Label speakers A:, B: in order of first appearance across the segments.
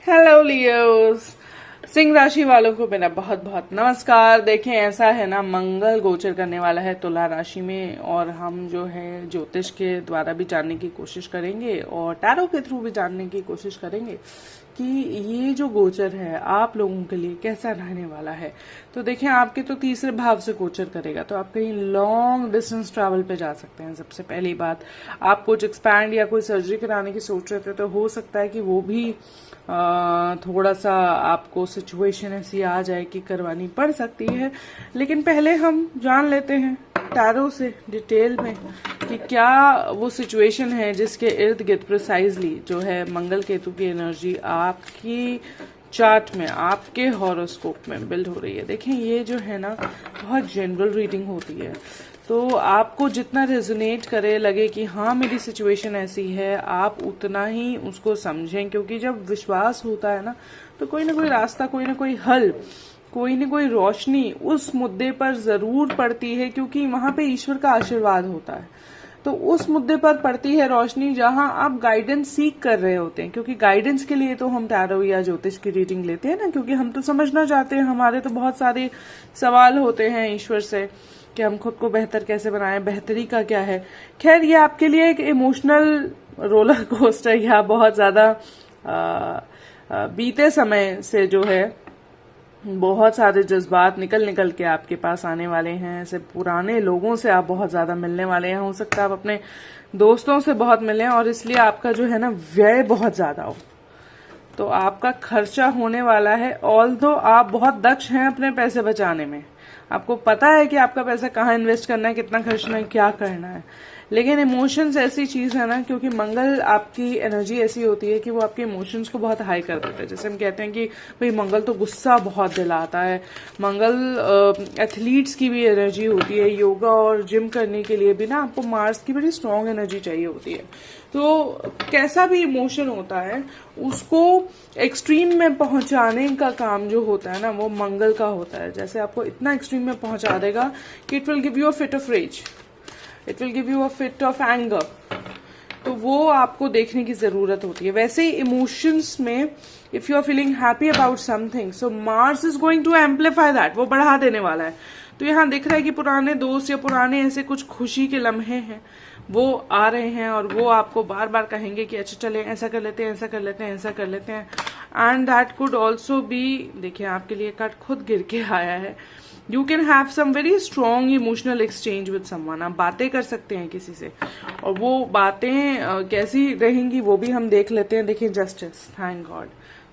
A: Hello Leos. Singh राशि वालों को मेरा बहुत बहुत नमस्कार। देखें, ऐसा है ना, मंगल गोचर करने वाला है तुला राशि में, और हम जो है ज्योतिष के द्वारा भी जानने की कोशिश करेंगे और टैरो के थ्रू भी जानने की कोशिश करेंगे कि ये जो गोचर है आप लोगों के लिए कैसा रहने वाला है। तो देखें, आपके तो तीसरे भाव से गोचर करेगा, तो आप कहीं लॉन्ग डिस्टेंस ट्रैवल पे जा सकते हैं। सबसे पहली बात, आप कुछ एक्सपैंड या कोई सर्जरी कराने की सोच रहे थे, तो हो सकता है कि वो भी थोड़ा सा आपको सिचुएशन ऐसी आ जाए कि करवानी पड़ सकती है। लेकिन पहले हम जान लेते हैं टैरो से डिटेल में कि क्या वो सिचुएशन है जिसके इर्द गिर्द प्रिसाइजली जो है मंगल केतु की एनर्जी आपकी चार्ट में, आपके हॉरोस्कोप में बिल्ड हो रही है। देखें, ये जो है ना बहुत जनरल रीडिंग होती है, तो आपको जितना रेजोनेट करे, लगे कि हाँ मेरी सिचुएशन ऐसी है, आप उतना ही उसको समझें। क्योंकि जब विश्वास होता है ना, तो कोई ना कोई रास्ता, कोई ना कोई हल, कोई ना कोई रोशनी उस मुद्दे पर जरूर पड़ती है, क्योंकि वहां पे ईश्वर का आशीर्वाद होता है। तो उस मुद्दे पर पड़ती है रोशनी जहां आप गाइडेंस सीख कर रहे होते हैं। क्योंकि गाइडेंस के लिए तो हम टैरो या ज्योतिष की रीडिंग लेते हैं ना, क्योंकि हम तो समझना चाहते हैं। हमारे तो बहुत सारे सवाल होते हैं ईश्वर से कि हम खुद को बेहतर कैसे बनाएं, बेहतरी का क्या है। खैर, ये आपके लिए एक इमोशनल रोलर कोस्टर या बहुत ज्यादा बीते समय से जो है बहुत सारे जज्बात निकल निकल के आपके पास आने वाले हैं। ऐसे पुराने लोगों से आप बहुत ज्यादा मिलने वाले हैं। हो सकता है आप अपने दोस्तों से बहुत मिलें, और इसलिए आपका जो है ना व्यय बहुत ज्यादा हो, तो आपका खर्चा होने वाला है। ऑल्दो आप बहुत दक्ष हैं अपने पैसे बचाने में, आपको पता है कि आपका पैसा कहाँ इन्वेस्ट करना है, कितना खर्चना है, क्या करना है। लेकिन इमोशंस ऐसी चीज है ना, क्योंकि मंगल आपकी एनर्जी ऐसी होती है कि वो आपके इमोशंस को बहुत हाई कर देता है। जैसे हम कहते हैं कि भाई मंगल तो गुस्सा बहुत दिलाता है। मंगल एथलीट्स की भी एनर्जी होती है। योगा और जिम करने के लिए भी ना आपको मार्स की बड़ी स्ट्रांग एनर्जी चाहिए होती है। तो कैसा भी इमोशन होता है, उसको एक्सट्रीम में पहुंचाने का काम जो होता है ना, वो मंगल का होता है। जैसे आपको इतना एक्सट्रीम में पहुंचा देगा कि it will give you a fit of rage, it will give you a fit of anger. तो वो आपको देखने की जरूरत होती है। वैसे ही इमोशंस में, if you are feeling happy about something, so Mars is going to amplify that, वो बढ़ा देने वाला है। तो यहाँ दिख रहा है कि पुराने दोस्त या पुराने ऐसे कुछ खुशी के लम्हे हैं, वो आ रहे हैं, और वो आपको बार बार कहेंगे कि अच्छा चले, ऐसा कर लेते हैं, ऐसा कर लेते हैं, ऐसा कर लेते हैं। And that could also be, देखिए आपके लिए कार्ड खुद गिर के आया है। You can have some very strong emotional exchange with someone. आप बातें कर सकते हैं किसी से, और वो बातें कैसी रहेंगी वो भी हम देख लेते हैं। देखिए, justice, thank God,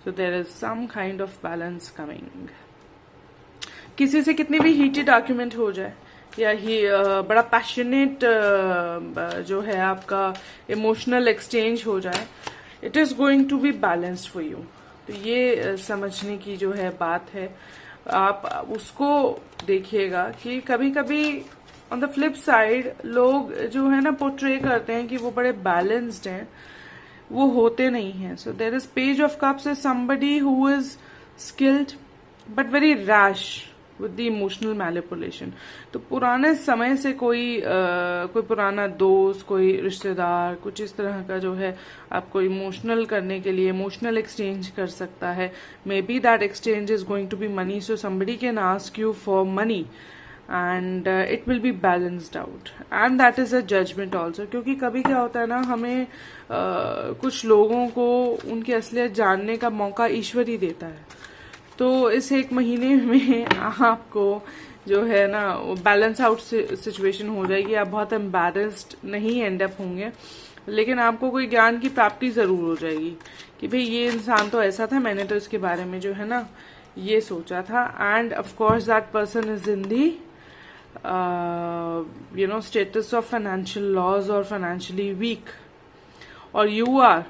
A: so there is some kind of balance coming. किसी से कितनी भी हीटेड आर्ग्यूमेंट हो जाए, या ही बड़ा पैशनेट जो है आपका इमोशनल एक्सचेंज हो जाए, it is going to be balanced for you. तो ये समझने की जो है बात है। आप उसको देखिएगा कि कभी कभी ऑन द फ्लिप साइड लोग जो है ना पोर्ट्रे करते हैं कि वो बड़े बैलेंस्ड हैं, वो होते नहीं हैं। So there is page of cups is somebody who is skilled but very rash with the emotional manipulation. तो पुराने समय से कोई पुराना दोस्त, कोई रिश्तेदार, कुछ इस तरह का जो है आपको इमोशनल करने के लिए इमोशनल एक्सचेंज कर सकता है। Maybe that exchange is going to be money, so somebody can ask you for money and it will be balanced out, and that is a judgement also. क्योंकि कभी क्या होता है ना, हमें कुछ लोगों को उनकी असलियत जानने का मौका ईश्वर ही देता है। तो इस एक महीने में आपको जो है ना बैलेंस आउट सिचुएशन हो जाएगी। आप बहुत एम्बैरेस्ड नहीं एंड अप होंगे, लेकिन आपको कोई ज्ञान की प्राप्ति जरूर हो जाएगी कि भाई ये इंसान तो ऐसा था, मैंने तो इसके बारे में जो है ना ये सोचा था। And of course that person is in the status of financial loss और फाइनेंशियली वीक, और you are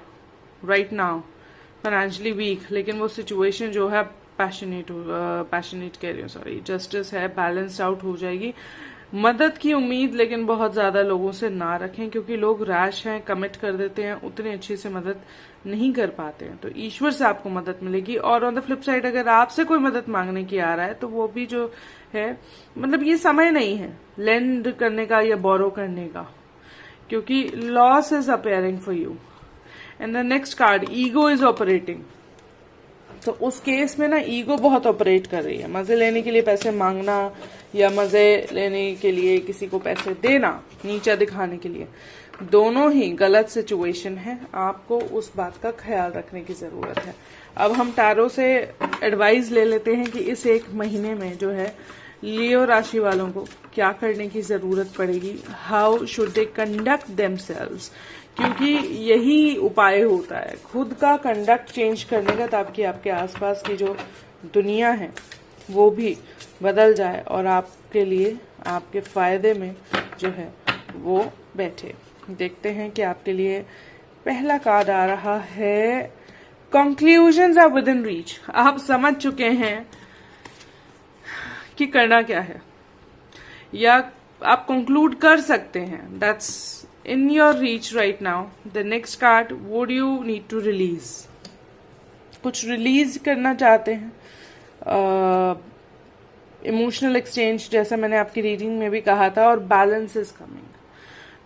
A: right now financially weak. लेकिन वो सिचुएशन जो है पैशनेट कह रही हूँ, सॉरी, जस्टिस है, बैलेंस्ड आउट हो जाएगी। मदद की उम्मीद लेकिन बहुत ज्यादा लोगों से ना रखें, क्योंकि लोग रैश हैं, कमिट कर देते हैं, उतने अच्छे से मदद नहीं कर पाते हैं। तो ईश्वर से आपको मदद मिलेगी। और ऑन द फ्लिप साइड, अगर आपसे कोई मदद मांगने की आ रहा है, तो वो भी जो है, मतलब ये समय नहीं है लेंड करने का या बोरो करने का, क्योंकि loss is appearing for you. And the next card, ego is operating. तो उस केस में ना ईगो बहुत ऑपरेट कर रही है। मजे लेने के लिए पैसे मांगना या मजे लेने के लिए किसी को पैसे देना, नीचा दिखाने के लिए, दोनों ही गलत सिचुएशन है। आपको उस बात का ख्याल रखने की जरूरत है। अब हम टैरो से एडवाइस ले लेते हैं कि इस एक महीने में जो है लियो राशि वालों को क्या करने की जरूरत पड़ेगी, how should they conduct themselves, क्योंकि यही उपाय होता है खुद का कंडक्ट चेंज करने का, ताकि आपके आसपास की जो दुनिया है वो भी बदल जाए और आपके लिए, आपके फायदे में जो है वो बैठे। देखते हैं कि आपके लिए पहला कार्ड आ रहा है, conclusions are within reach. आप समझ चुके हैं कि करना क्या है, या आप कंक्लूड कर सकते हैं, that's in your reach right now. The next card, what do you need to release? कुछ रिलीज करना चाहते हैं, इमोशनल एक्सचेंज जैसा मैंने आपकी रीडिंग में भी कहा था, और बैलेंस इज कमिंग।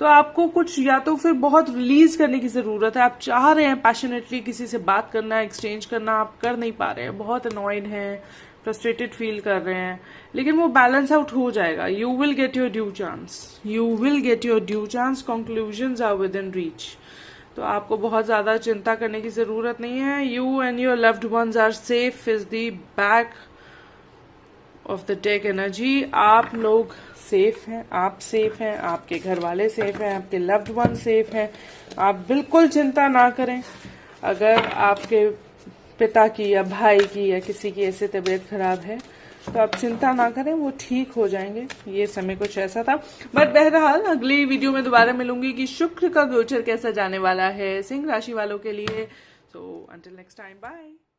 A: तो आपको कुछ या तो फिर बहुत रिलीज करने की जरूरत है। आप चाह रहे हैं पैशनेटली किसी से बात करना, एक्सचेंज करना, आप कर नहीं पा रहे हैं, बहुत अनॉयड हैं, फ्रस्ट्रेटेड फील कर रहे हैं, लेकिन वो बैलेंस आउट हो जाएगा। You will get your due chance, you will get your due chance. Conclusions are within reach. तो आपको बहुत ज्यादा चिंता करने की जरूरत नहीं है। You and your loved ones are safe is the back of the deck energy. आप लोग सेफ हैं, आप सेफ हैं, आपके घर वाले सेफ हैं, आपके लव्ड वन सेफ हैं। आप बिल्कुल चिंता ना करें। अगर आपके पिता की या भाई की या किसी की ऐसे तबीयत खराब है तो आप चिंता ना करें, वो ठीक हो जाएंगे। ये समय कुछ ऐसा था। बट बहरहाल अगली वीडियो में दोबारा मिलूंगी कि शुक्र का गोचर कैसा जाने वाला है सिंह राशि वालों के लिए। So until next time, bye.